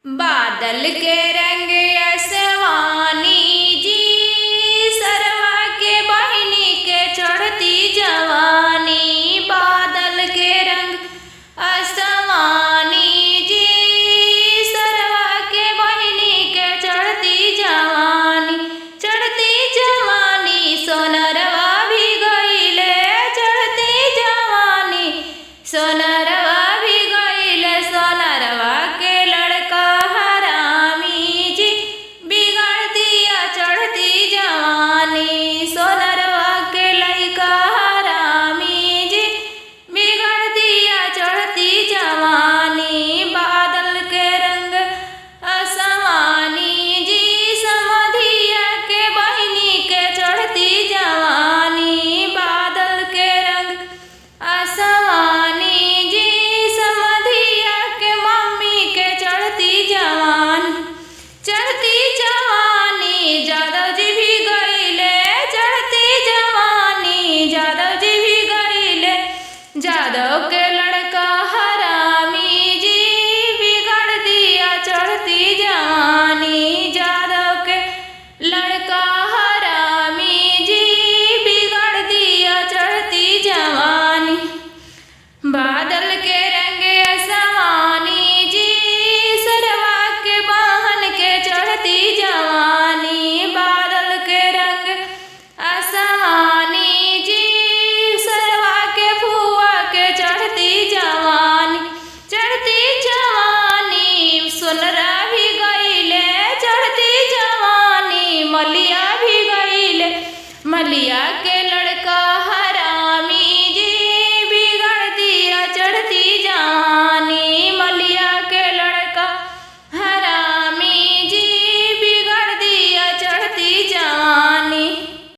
बादल के रंग आसमानी जी, सरवा के बहिनी के चढ़ती जवानी। बादल के रंग आसमानी जी, सरवा के बहिनी के चढ़ती जवानी। चढ़ती जवानी सोनरवा भी गईले, चढ़ती जवानी सोनरवा भी गईले। सोनरवा के लड़का हरामी जी, बिगाड़ दिया चढ़ती जवानी। सोनरवा के लड़का हरामी जी, बिगाड़ दिया चढ़ती जवानी। बादल के रंग आसमानी जी, समधिया के बहिनी के चढ़ती जवानी। बादल के रंग आसमानी जी, समधिया के मम्मी के चढ़ती जवानी। चढ़ती जवानी जादव जी भी गईले, चढ़ती जवानी जादव जी भी गईले। जादव के लड़का हरामी जी, बिगाड़ दिया चढ़ती जवानी। जादव के लड़का हरामी जी, बिगाड़ दिया चढ़ती जवानी। बादल के रंग आसमानी जी, सरवा के बहन के चढ़ती जवानी। बादल के रंग आसमानी जी, सरवा के फुआ के चढ़ती जवानी। चढ़ती जवानी सोनरा